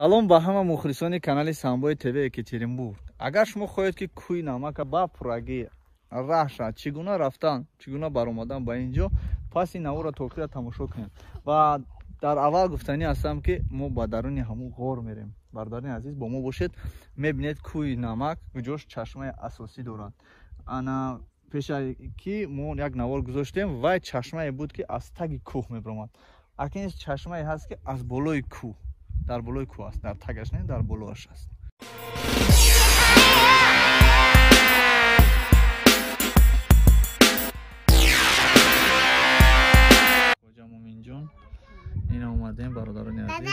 салом ба ҳама мухлисони канали Самбои ТВ Екатеринбург. Агар шумо хоҳед ки кӯи намака ба пурагӣ раҳша чӣ гуна рафтан, чӣ гуна баромадан ба ин ҷо, пас ин навора тоқия тамошо кунед. Ва дар аввал гуфтанӣ ҳастам ки мо ба даруни ҳамун ғор мерем. Бародари азиз, бо мо бошед. Мебинед кӯи намак ҷош чашмаи асосӣ дорад. Ана пеша ки мо як навор гузоштем, вай чашмае буд ки аз таги кӯҳ мебаромад. Акин чашмае ҳаст ки аз болои кӯҳ, дар болои кӯҳ аст, дар тагаш не, дар болоаш аст. Хоҷа Муъминҷон, ин омадем бародарони азиз.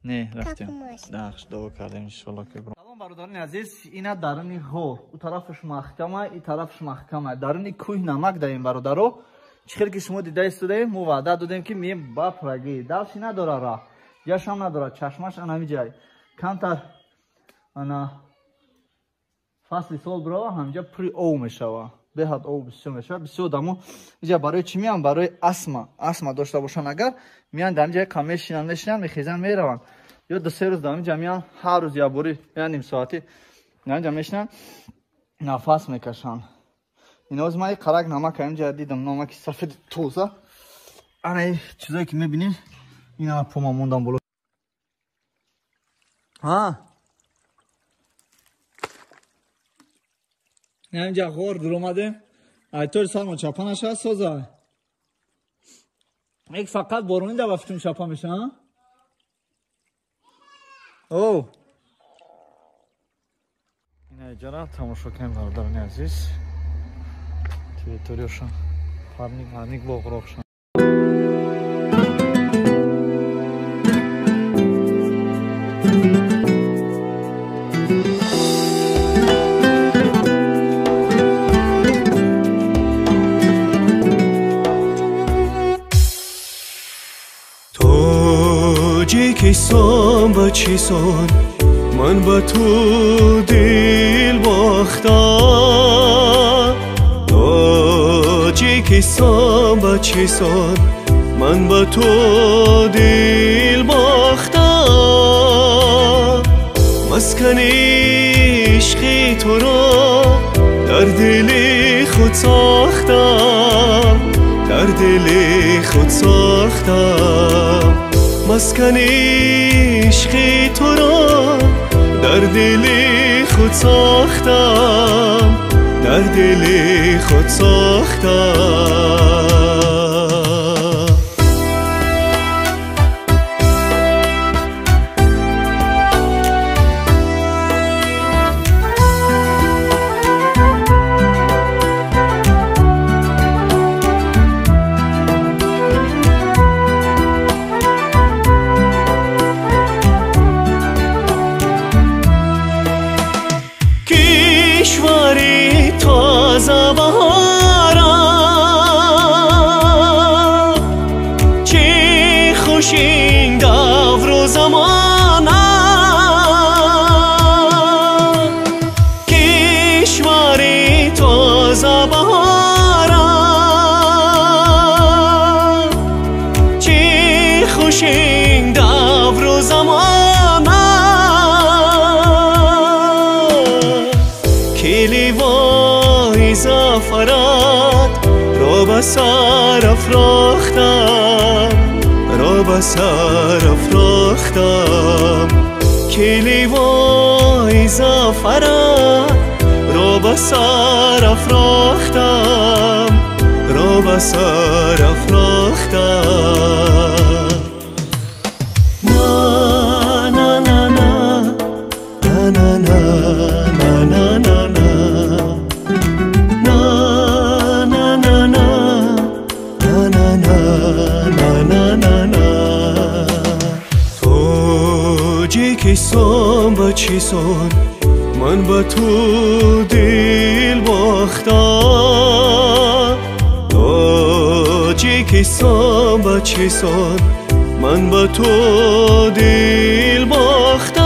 Не, рафтем. Дахш дуо кардем иншалло ки бро. Салом бародарони азиз, ина даруни ғор. У тарафаш маҳкама, и тарафаш маҳкама. Даруни кӯҳ намак даем бародаро. Чӣ хел ки шумо дида истодаем, мо ваъда додем ки мием ба пурагӣ. Далши надора раҳ. Яшам надорад, чашмаш анамиҷай. Камтар ана фасли сол бирова ҳамҷа пури ов мешава. Беҳад ов бисёр мешава. Бисёр дамо иҷа барои чӣ меам? Барои астма дошта бошанд, агар меан дар инҷа кам мешинанд, мехезанд, мераванд. Ё ду се рӯз дар инҷа меан, ҳар рӯз якбори я ним соати дар инҷа мешинанд, нафас мекашанд. Иноз ман қарак намак инҷа дидам, намаки сафеди тоза. Ана чизое ки мебинед, ина пома мондан боло. Инҷа ғор дуромадем. Айтори Салмон чапанаш ҳаст соза. Ек фақат борони да ба фитрум чапа меша. О. Ина иҷара тамошо кунем бародарони азиз. Территорияшон парник боғроқшон. کیسان با چیسان من با تو دل باختم تاجی کیسان با چیسان من با تو دل باختم مسکن عشقی تو را در دل خود ساختم در دل خود ساختم مسکن عشقی تو را در دل خود ساختم در دل خود ساختم کشوری تازه بهارم چه خوش این دور و زمانم کشوری تازه بهارم چه خوش این دور و زمانم لیوای زفرت را به سر افراختم را به سر افراختم که لیوای زفرت را به سر افراختم را به سر افراختم نه نه نه نه نه نه نه نه نه کیسان با چیسان من با تو دل باختم تاجی کیسان با چیسان من با تو دل باختم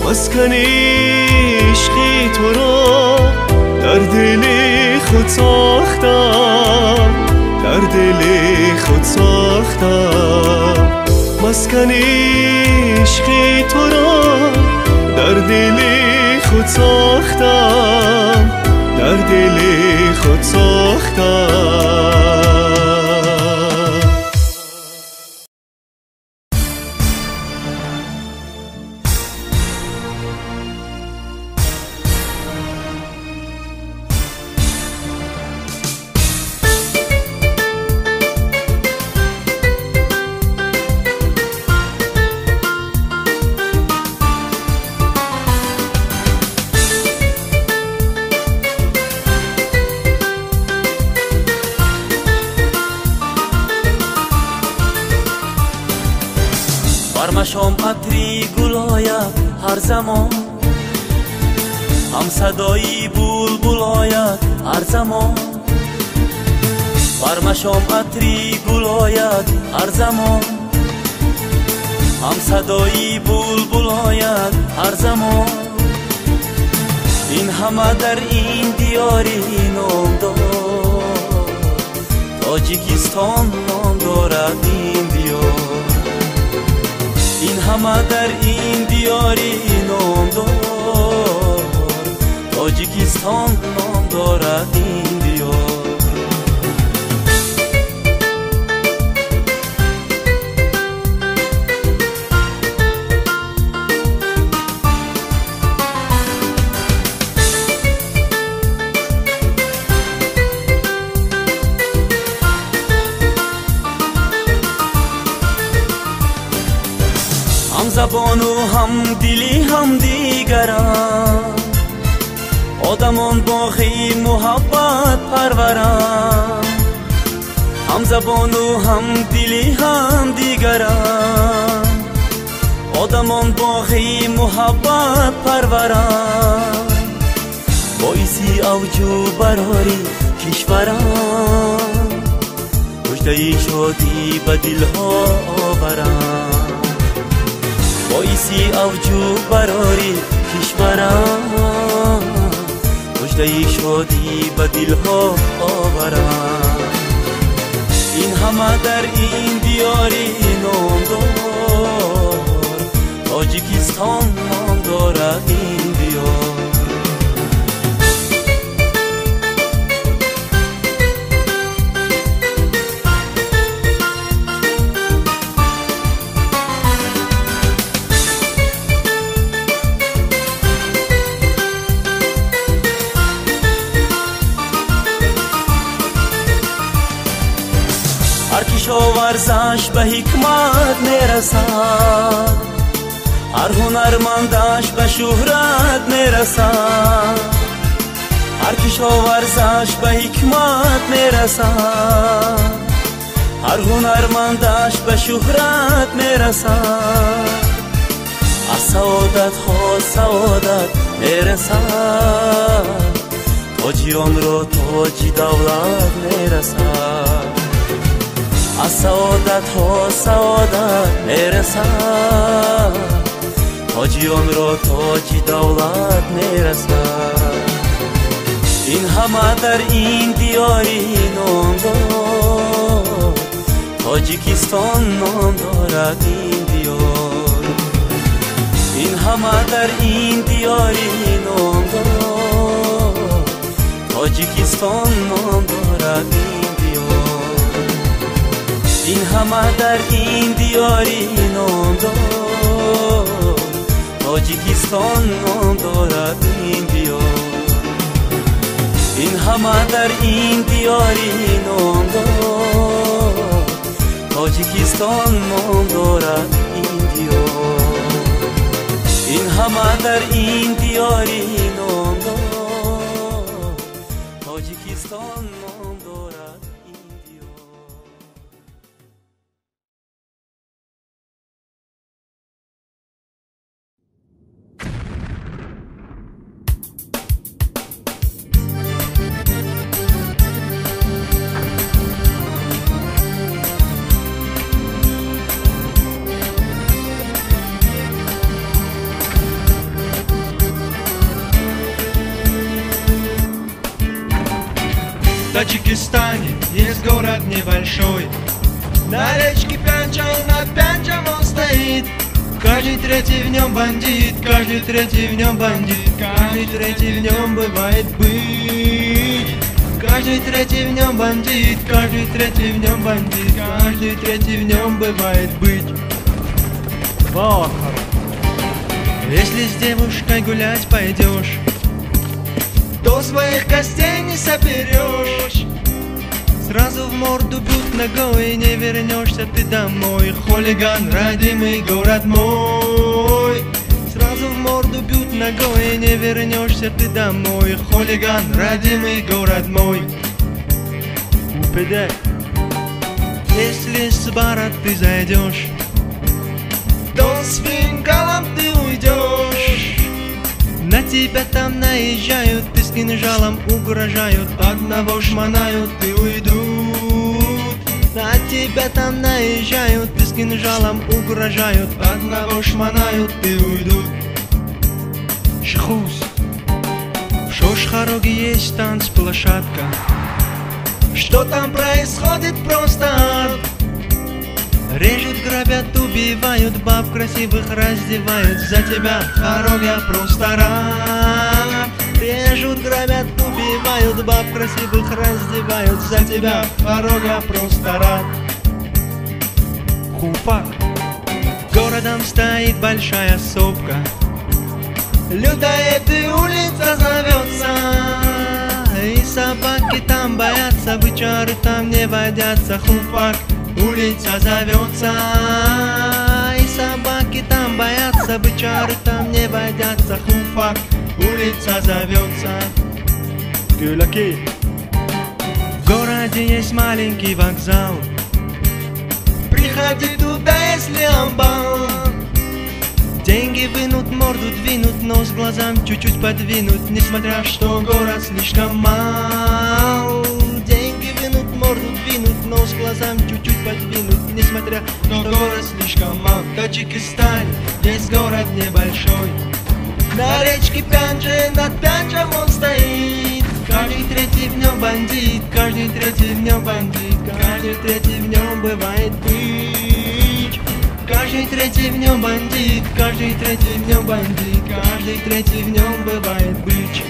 مسکن عشقی تو را در دل خود ساختم در دل خود ساختم مسکن عشقی تو را در دل خود ساختم، در دل خود ساختم. برمشام عطری گل آید هر زمان، هم صدایی بلبل آید هر زمان. برمشام عطری گل آید هر زمان، هم صدایی بلبل آید هر زمان. این همه در این دیاری نام دارد، تاجیکستان نام دارد این دیار. این همه در این دیاری نام دارد، تاجیکستان نام دارد این دیار. هم زبان و هم دلی هم دیگرند، آدمان باقی محبت پرورند. هم زبان و هم دلی هم دیگرند، آدمان باقی محبت پرورند. باعثی اوجو براری کشورند، مژده شادی به دلها آورند. باعثی اوجو براری کشورم، مژده شادی به دلها آورم. این همه در این دیاری نام دارد، تاجیکستان نام دارد این دیار. هر کشاورزش به حکمت میرسد، هر هنرمندش به شهرت میرسد. هر کشاورزش به حکمت میرسد، هر هنرمندش به شهرت میرسد. از سعادت ها سعادت میرسد، تاجیان را تاج دولت میرسد. از سعادت ها سعادت میرسد، تاجیان را تاج دولت میرسد. این همه در این دیاری نام دارد، تاجیکستان نام دارد این دیار. این همه در این دیاری نام دارد، تاجیکستان نام دارد این دیار. این همه در این دیاری نام دارد، تاجیکستان نام دارد این دیار. این همه در این دیاری نام دارد، تاجیکستان نام دارد این دیار. این همه در این دیاری نام دارد، تاجیکستان نام دارد این دیار. В Таджикистане есть город небольшой, на речке Пянджан, над Пянджаном Каждый третий в нем бандит, каждый третий в нем бандит, каждый третий в нем бывает быть. Каждый третий в нем бандит, каждый третий в нем бандит, каждый третий в нем бывает быть. Если с девушкой гулять пойдешь, то своих костей не соберешь. Сразу в морду бьют ногой, и не вернешься ты домой. Хулиган, родимый город мой. Сразу в морду бьют ногой, и не вернешься ты домой. Хулиган, родимый город мой. УПД. Если с бара ты зайдешь, то с фингалом ты уйдешь. На тебя там наезжают, и с кинжалом угрожают, одного шмонают и уйдут. На тебя там наезжают, и с кинжалом угрожают, одного шмонают и уйдут. Шхуз. В Шошхароге есть танцплощадка. Что там происходит, просто ад. Режут, грабят, убивают, баб красивых раздевают. За тебя, Харог, я просто рад. Режут, грабят, убивают, баб красивых раздевают. За тебя, Харог, я просто рад. Хуфак. Городом стоит большая сопка, лютая эта улица зовется. И собаки там боятся, бычары там не водятся. Хуфак. Улица зовется, и собаки там боятся, бычары там не водятся. Хуфак, улица зовется. Гюляки. В городе есть маленький вокзал, приходи туда, если амбал. Деньги вынут, морду двинут, нос глазам чуть-чуть подвинут, несмотря что город слишком мал. Деньги вынут, морду двинут, нос глазам чуть-чуть подвинут, несмотря что город слишком мал. В Таджикистане есть город небольшой, на речке Пянджи, над Пянджем он стоит. Каждый третий в нем бандит, каждый третий в нем бандит, каждый третий в нем бывает бич. Каждый третий в нем бандит, каждый третий в нем бандит, каждый третий в нем бывает бич.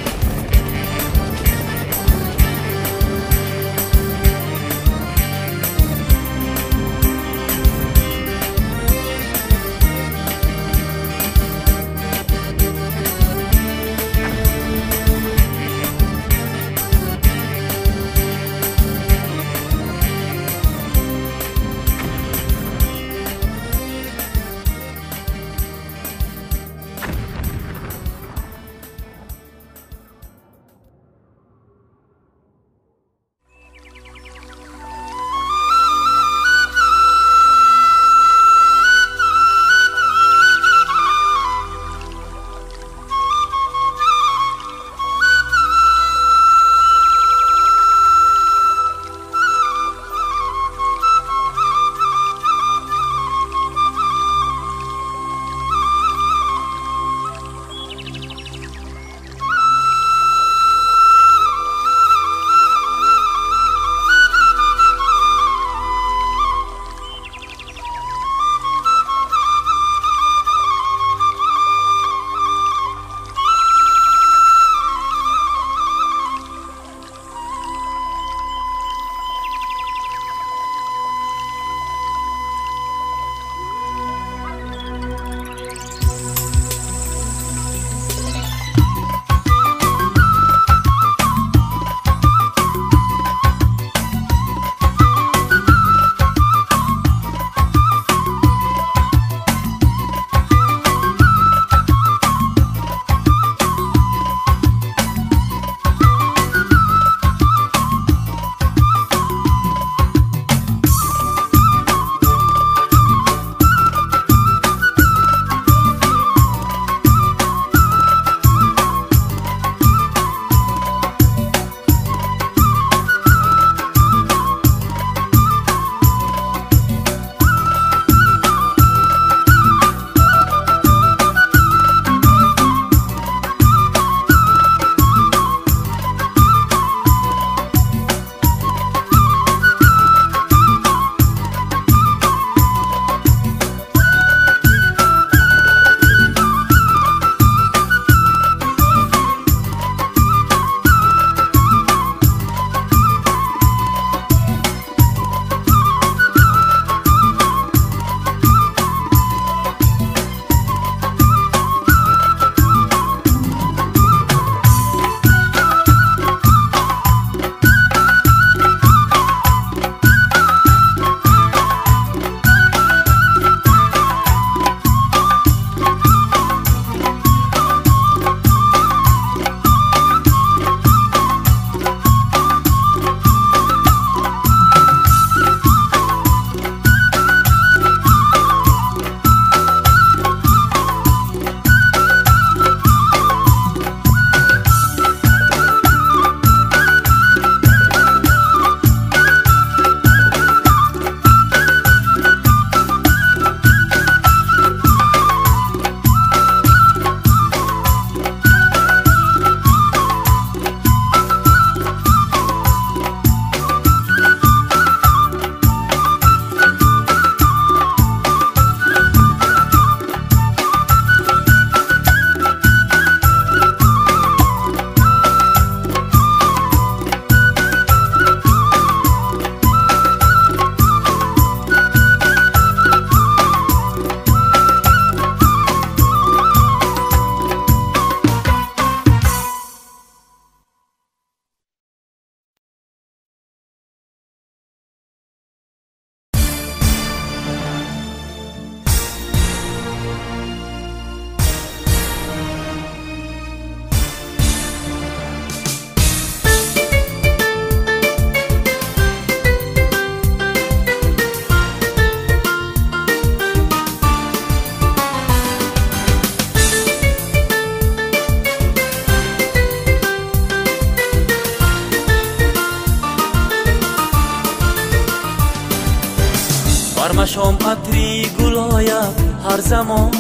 هر زمان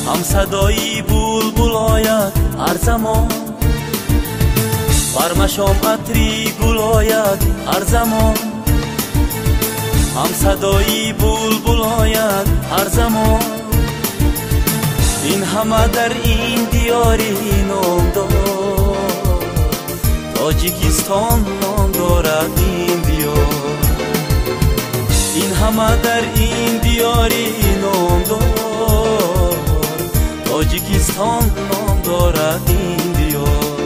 هم صدایی بلبل آید هر زمان بر مشام عطری گل آید هر زمان هم صدایی بلبل آید هر زمان این همه در این دیاری نام دارد تاجیکستان نام دارد این دیار این همه در این دیاری نام دارد تاجیکستان نام دارد این دیار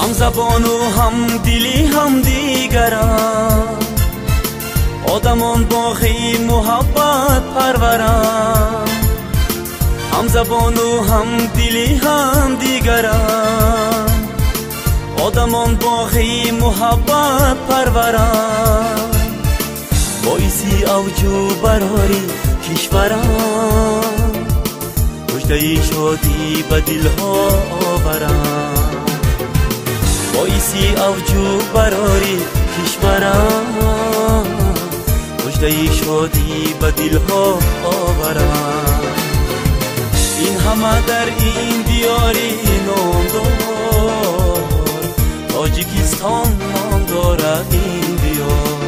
هم زبان و هم دلی هم دیگران آدمان باقی محبت پروران هم زبان و هم دلی هم دیگران آدمان باقی محبت پروران باعثی اوجو براری کشوران مژده شادی به دلها آوران باعثی اوجو براری کشوران مژده شادی به دلها آوران این همه در این دیاری نام دارد تاجیکستان نام دارد این دیار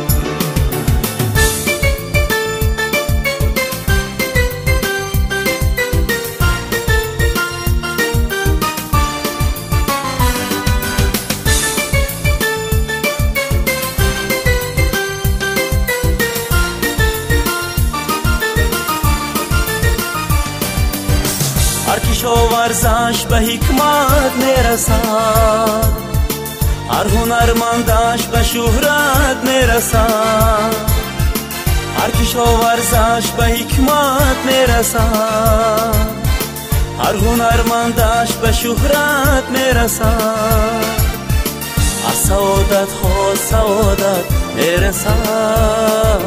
هر کشاورزش به حکمت میرسد هر هنرمندش به شهرت میرسد هر کشاورزش به حکمت میرسد هر هنرمندش به شهرت میرسد از سعادت ها سعادت میرسد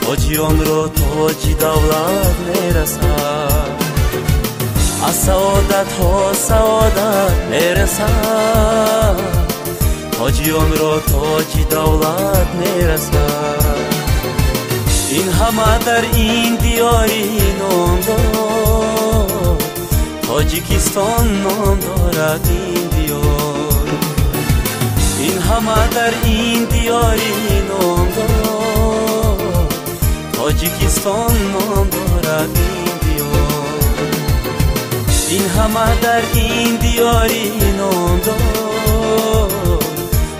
تاجیان را تاج دولت میرسد از سعادت ها سعادت میرسد تاجیان را تاج دولت میرسد این همه در این دیاری نام دارد تاجیکستان نام دارد این دیار این همه در این دیاری نام دارد تاجیکستان نام دارد این دیار این همه در این دیاری نام دارد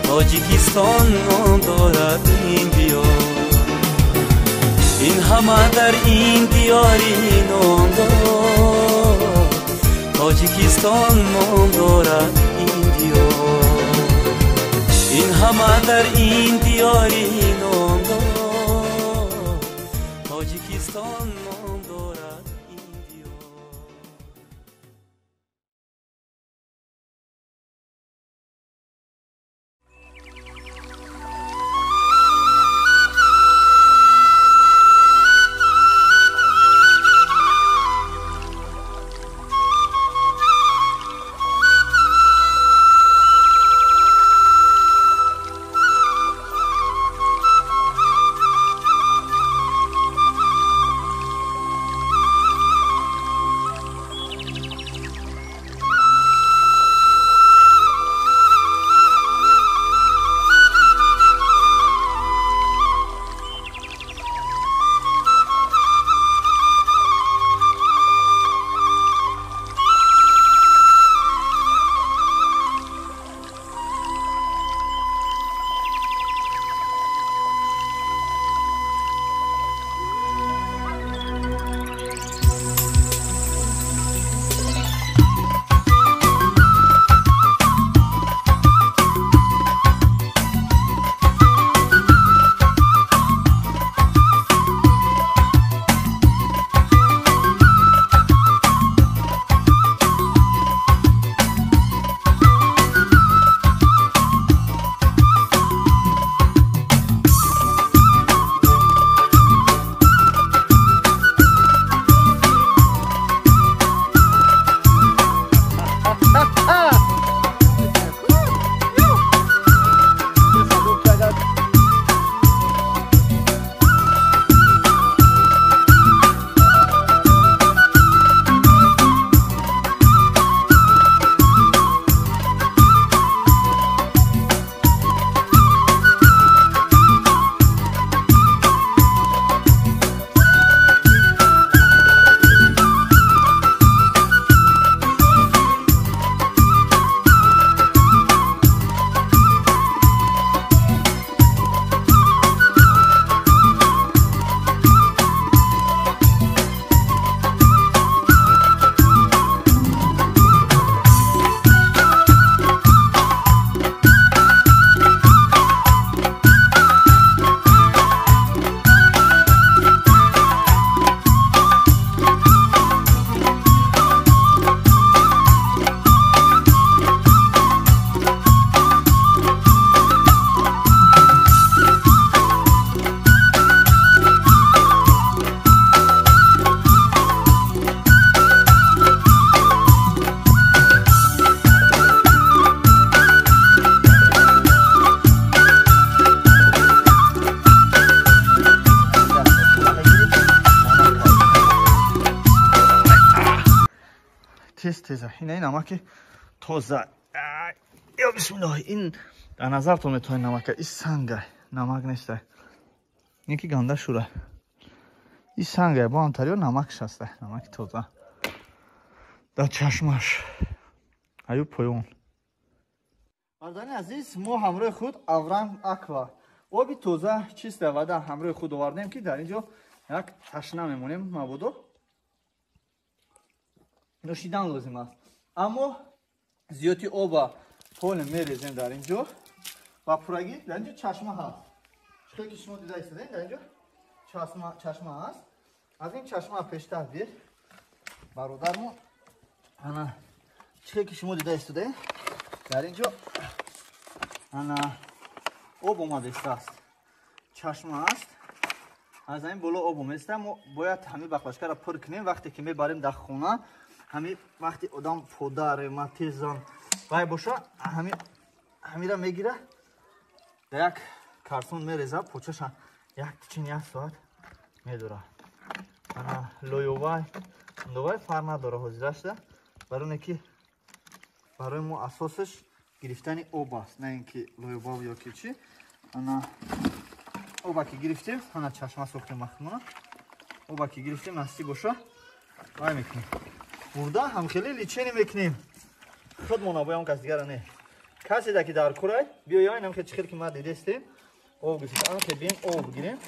تاجیکستان نام دارد این دیار این همه در این دیاری نام دارد تاجیکستان نام دارد این دیار این همه در این دیاری نام دارد تاجیکستان نام دارد این دیار теза. Ина намаки тоза. Ё бисмиллаҳ. Ин дар назартон метавонед намака. Ин санга. Намак неста. Ин ки ганда шура. Ин санга бо антарио намак шаста. Намаки тоза. Дар чашмаш. Аю поён. Бардани азиз, мо ҳамроҳи худ Аврам Аква оби тоза чиста вада ҳамроҳи худ овардем ки дар инҷо як ташна мемонем мабодо нӯшидан лозим аст. Аммо зиёди оба поле мерезем дар инҷо ва пурагӣ дар инҷо чашма ҳаст. Чухе ки шумо дида истодем дар инҷо чашма ҳаст. Аз ин чашма пештар бир бародармон ана чухе ки шумо дида истодем дар инҷо ана об омадастааст. Чашма аст. Аз ин боло об омадааст. Мо бояд ҳамин баклашкаро пур кунем вақте ки мебарем дар хона. Ҳамин вақти одам подар, ревматизм вай боша ҳамира мегира дар як картон мереза, почаша як тичин як соат медура. Ана лоёвай андовай фар надора ҳозира шуда. Бароне ки барои мо асосаш гирифтани об аст, на ин ки лоёбав ё ки чӣ. Ана оба ки гирифтем, ана чашма сохтем махмона. Оба ки гирифтем насти боша вай мекунем. Бурда ҳамхели личени мекунем. Худмон абоям кас дигара не. Касе да ки дар курай биёяйн ҳамхел чихел ки ма дидестем. Об гирифтем. Ҳамхел бием об гирем.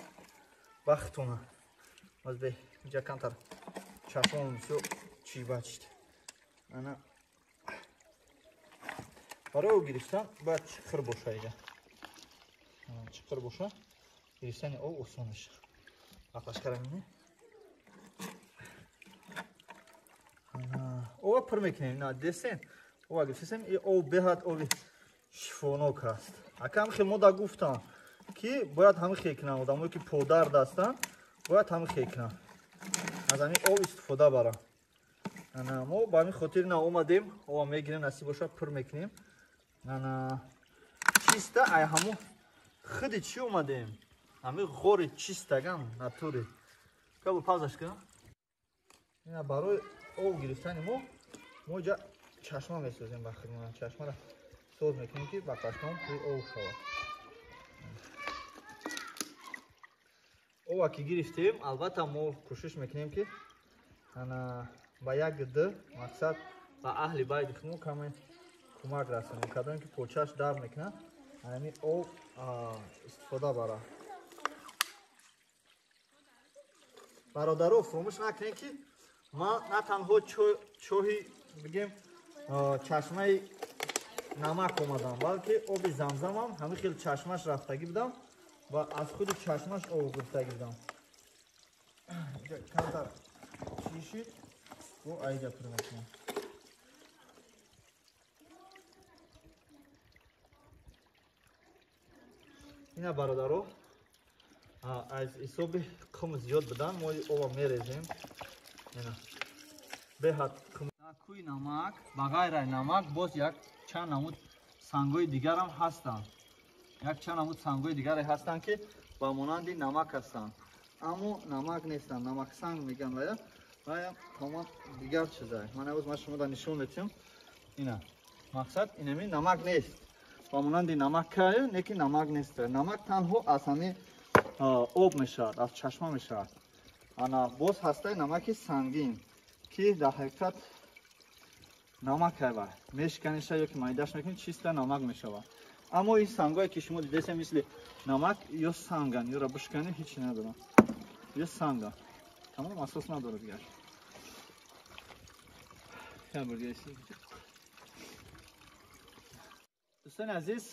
Бахтона. Азбе инҷа кантар чашмам всё чӣ бачид. Ана барои об гирифтан бояд чиқир боша ида. Чиқир боша. Гирифтани об осон меша. Баклашкара мебинӣ. Оба пур мекунем. На десен. Оба гирифтем. И об беҳад оби шифонок аст. Ака ҳамхел мода гуфтам ки бояд ҳамхел кунам. Одамое ки подар дастанд бояд ҳамхел кунам. Аз ҳамин об истифода барам. Ана мо ба ҳамин хотир на омадем. Оба мегирем насиб боша пур мекунем. Ана чиста ай ҳамо худи чӣ омадем? Ҳамин ғори чистагам натури. Кабу павзаш кунам. Ина барои об гирифтани мо ҷа чашма месозем ба хидмат. Чашмаро соз мекунем ки баклашкаҳом пури об шавад. Оба ки гирифтем, албатта мо кӯшиш мекунем ки ана ба як д мақсад ба аҳли байти худмон каме кӯмак расонем. Кадом ки почаш дард мекунад, ҳамин об истифода бара. Бародаро, фромӯш накунем ки ман на танҳо чоҳи бигем чашмаи намак омадам, балки оби замзамам ҳамин хел чашмаш рафтагӣ будам ва аз худи чашмаш об гирифтагӣ будам. Кантар чӣ шид? Бо айда пур мекунам. Ина бародаро аз ҳисоби қум зиёд будан мо оба мерезем. Ина беҳад қум. Кӯи намак ба ғайраи намак боз як чанд намуд сангои дигарам ҳастанд. Як чанд намуд сангои дигаре ҳастанд ки ба монанди намак ҳастанд. Аммо намак нестанд. Намак санг меган вая. Вая тамом дигар чизай. Ман авоз ма шумода нишон метиҳам. Ина мақсад инами намак нест. Ба монанди намак кая, не ки намак нест. Намак танҳо аз ҳамин об мешавад, аз чашма мешавад. Ана боз ҳастаи намаки сангин ки дар ҳақиқат намак ҳайва мешканиша ё ки майдаш мекунӣ чиста намак мешавад. Аммо ин сангое ки шумо дидасем мисли намак ё санган ёра бишкани ҳичи надорад. Ё санга. Тамом асос надорад дигар. Дӯстони азиз,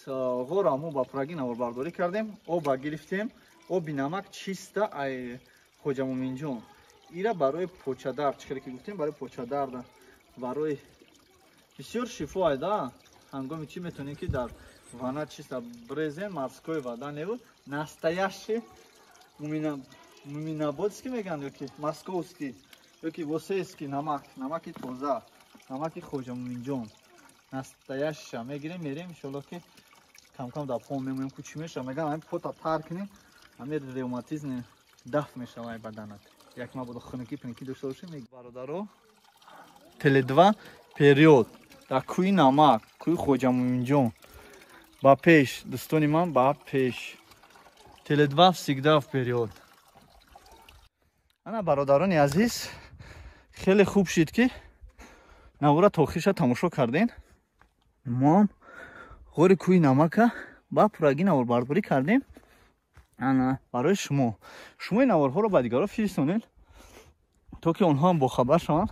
ғора мо ба пурагӣ наворбардорӣ кардем. Оба гирифтем. Оби намак чиста ай хоҷа Муъминҷон. Ира барои почадард, чӣ ки гуфтем барои почадард, барои бисёр шифо айда. Ҳангоми чӣ метавонем ки дар вана чиста брезен морской вода неву настоящий муминабодский меган ё ки московский ё ки восейский намак, намаки тоза, намаки хоҷа Муъминҷон. Настоящий мегирем мерем иншоалло ки кам-кам дар пом мемонем ку чӣ мешава. Меган ҳамин пота тар кунем, ҳамин ревматизм дафт мешава ай баданат. Як мабодо хунукӣ пунукӣ дошта бошем. Бародаро Теле2 период дар кӯи намак кӯи хоҷа муъминҷон ба пеш дӯстони ман ба пеш теле2 всегда вперед. ана бародарони азиз хеле хуб шид ки навора то охириша тамошо кардем. мо ғори кӯи намака ба пурраги наворбардорӣ кардем. ана барои шумо ин наворҳоро ба дигарон фиристонед то ки онҳо ҳам бохабар шаванд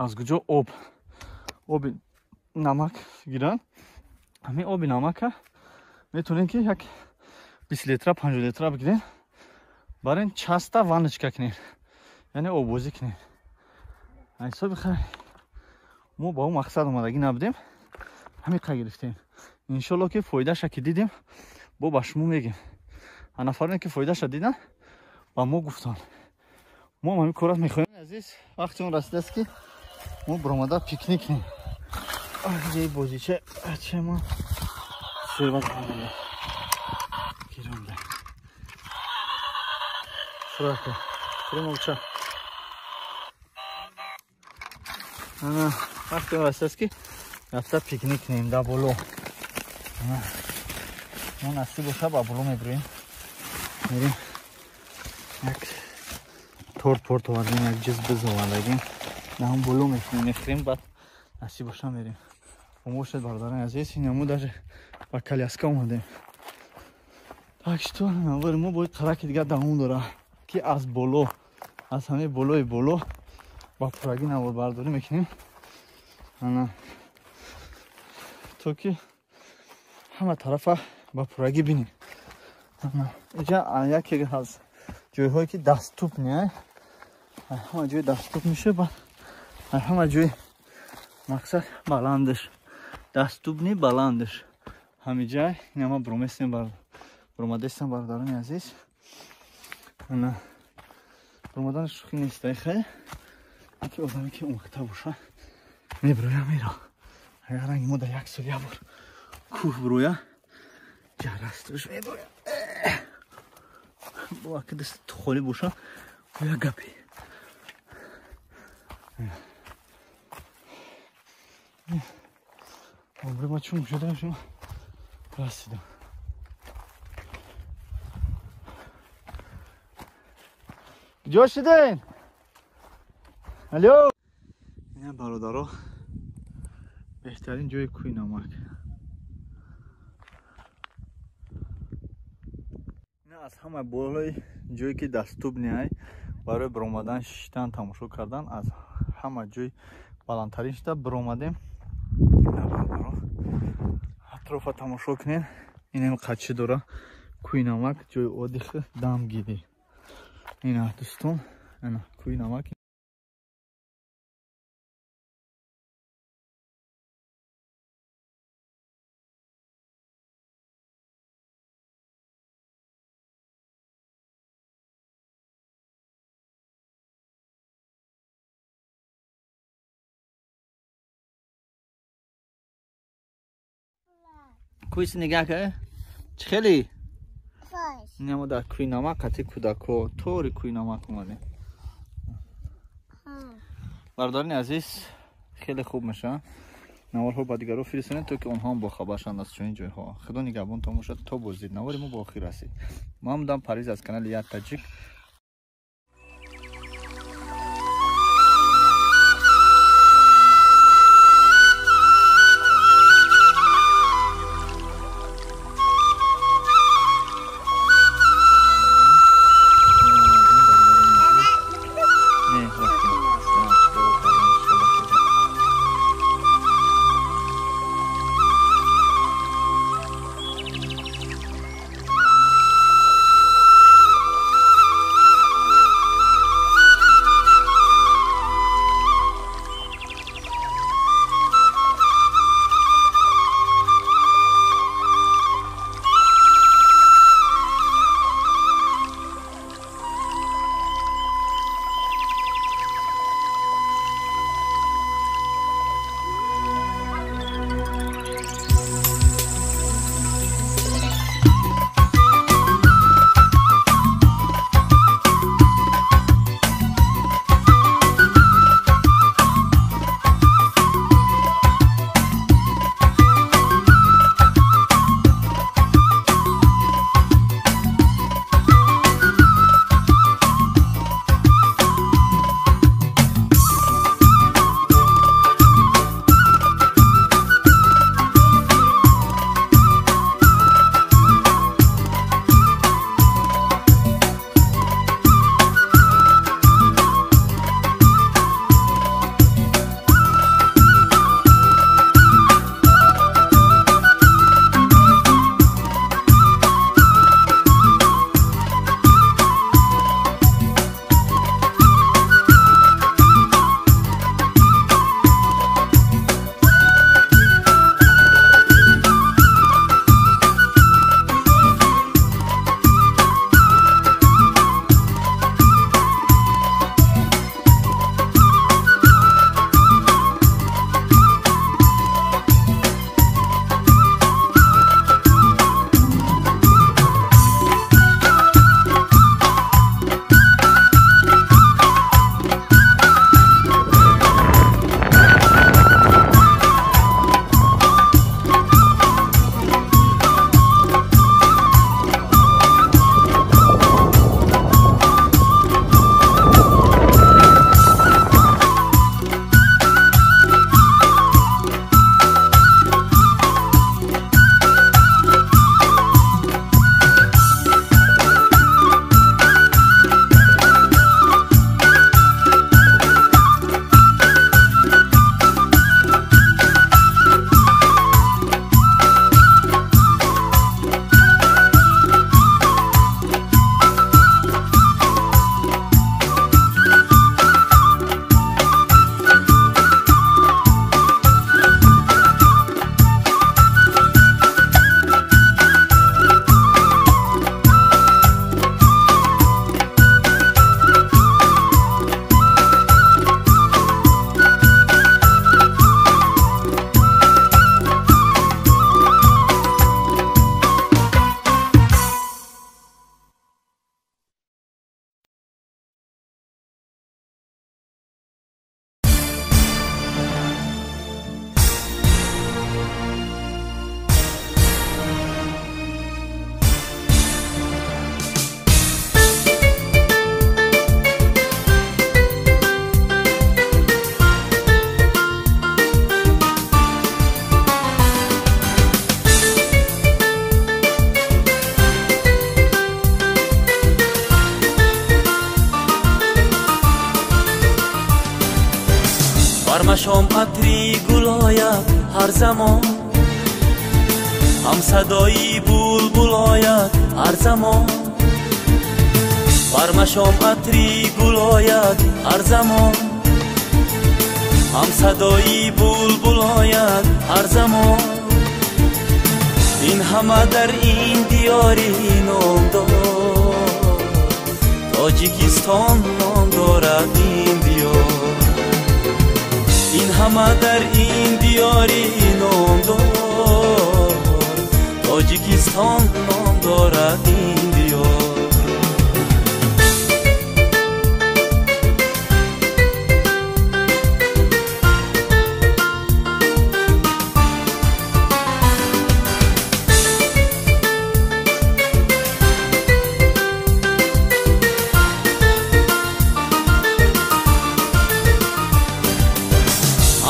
аз куҷо оби намак гиранд. ҳамин оби намака метавонем ки як 20 литра 50 литра бигирем барин часта ванночка кунем яъне обозӣ кунем. ҳисоби хай мо ба он мақсад омадагӣ набудем ҳамиқа гирифтем. иншоалло ки фоидаша ки дидем бо ба шумо мегем. нафароне ки фоидаша дидан ба мо гуфтанд мо ҳамин корат мехоҳем. азиз вақти он расидааст ки мо биромада пикник кунем. ҷаи бозича ачама серват гиронда шурака фурмолча. ана вақти он расидааст ки рафта пикник кунем да боло. мо насиб боша ба боло мебироем. мерем як торт овардем як ҷиз биз овардагим на ҳам боло мехӯрем баъд насиб боша мерем. бошед бародарони азиз инаму даже ба каляска омадем. так что навори мо бояд қараки дигар давом дора ки аз боло аз ҳамаи болои боло ба пурраги наворбардорӣ мекунем. ана то ки ҳама тарафа ба пуррагӣ бинем. инҷа яке аз ҷойҳое ки даступ не ҳама ҷои даступ меша ба ҳама ҷои мақсад баландиш даступ не баландиш ҳами ҷай инама буромадестам бародарони азиз. ана буромадан шӯхӣ нест хай ки одаме ки омохта боша мебироя мера агар ранги мо дар як сол як бор кӯҳ бироя ҷарастуш мебироя бо аки дасти холӣ боша бо як гапе. умри ма чун шудам шумо расидам. куҷо шудем? алё ина бародаро беҳтарин ҷои кӯи намак. ина аз ҳама болои ҷое ки даступ неай барои биромадан шиштан тамошо кардан аз ҳама ҷои баландтарин шида биромадем. атрофа тамошо кунем. инам қадчи дора кӯи намак ҷои одихи дамгирӣ. ина дӯстон ана кӯи намак. кӯиси нигах чихели немо дар кӯи намак қати кӯдако тори кӯи намак омадем. бародарони азиз хеле хуб мешавад наворҳо ба дигарон фиристонед то ки онҳо ҳам бохабар шаванд аз чунин ҷойҳо. худо нигаҳбонтон бошад то боздид. навори мо ба охир расид. ман будам париз аз канали як таҷик. برمشام عطری گل آید هر زمان، هم صدایی بلبل آید هر زمان. برمشام عطری گل آید هر زمان، هم صدایی بلبل آید هر زمان. این همه در این دیاری نام دارد، تاجیکستان نام دارد این دیار. این همه در این دیاری نام دارد، تاجیکستان نام دارد این دیار.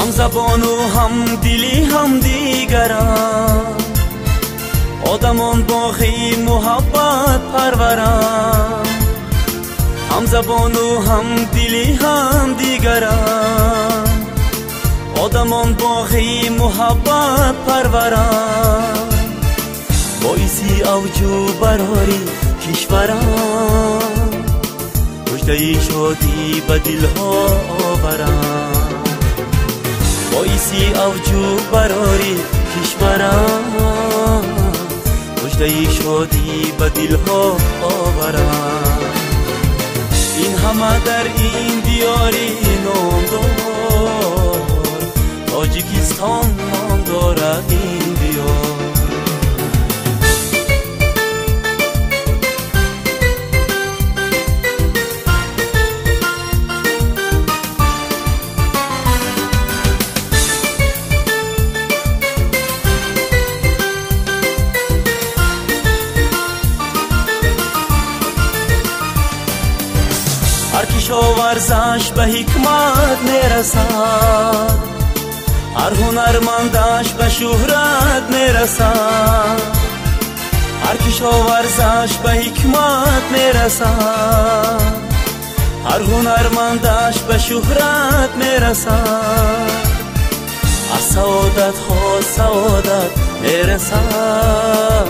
هم زبان و هم دلی هم دیگران، آدمان باقی محبت پروران. هم زبان و هم دلی هم دیگران، آدمان باقی محبت پروران. باعثی اوجو براری کشوران، مژده شادی به دلها آوران. باعثی اوجو براری کشوران، مژده شادی به دلها آوران. این همه در این دیاری نام دارد، تاجیکستان نام دارد این دیار. هر کشا ورزش به حکمت میرسد، هر هنرمندش به شهرت میرسد. هر کشا ورزش به حکمت میرسد، هر هنرمندش به شهرت میرسد. از سعادت ها سعادت میرسد،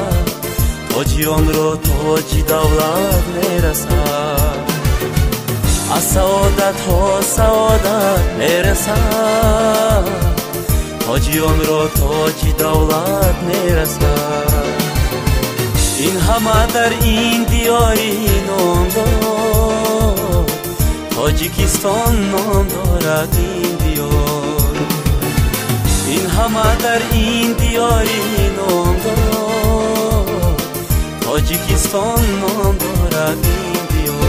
تاجیان را تاج دولت میرسد. از سعادت ها سعادت میرسد، تاجیان را تاج دولت میرسد. این همه در این دیاری نام دارد، تاجیکستان نام دارد این دیار. این همه در این دیاری نام دارد، تاجیکستان نام دارد این دیار.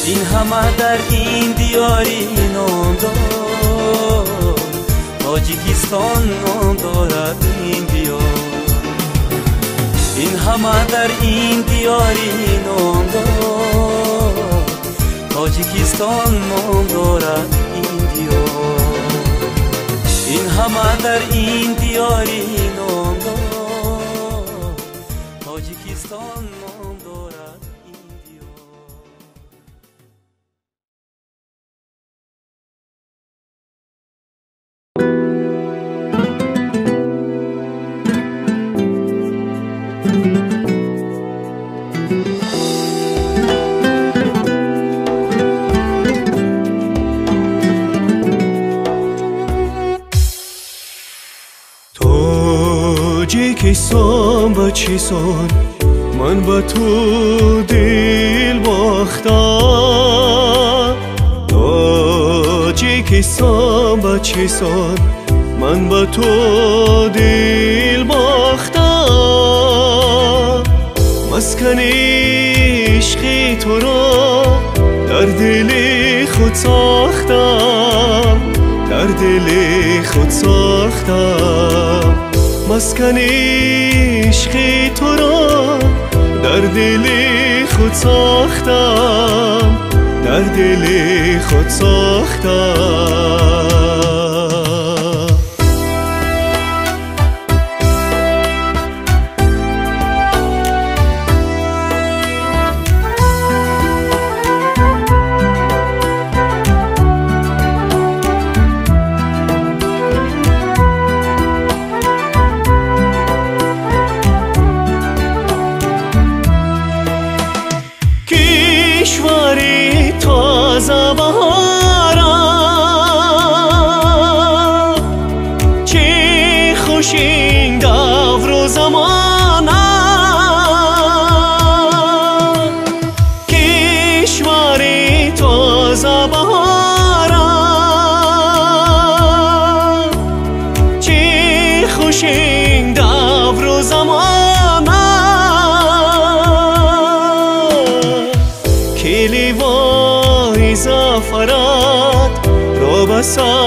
این همه در این دیاری نام دارد، تاجیکستان نام دارد این دیار. این همه در این دیاری نام دارد، تاجیکستان نام دارد این دیار. این همه در این دیاری نام دارد، تاجیکستان نام دارد این دیار. تاجیکستان بچه‌سان، من به تو دل باختم. تاجیکستان بچه‌سان، من به تو دل باختم. مسکن عشق تو را در دل خود ساختم، در دل خود ساختم. مسکن عشق تو را در دل خود ساختم، در دل خود ساختم. تازه بهارم چی خوشین دور و زمانه کلی وای زفرت رو بسا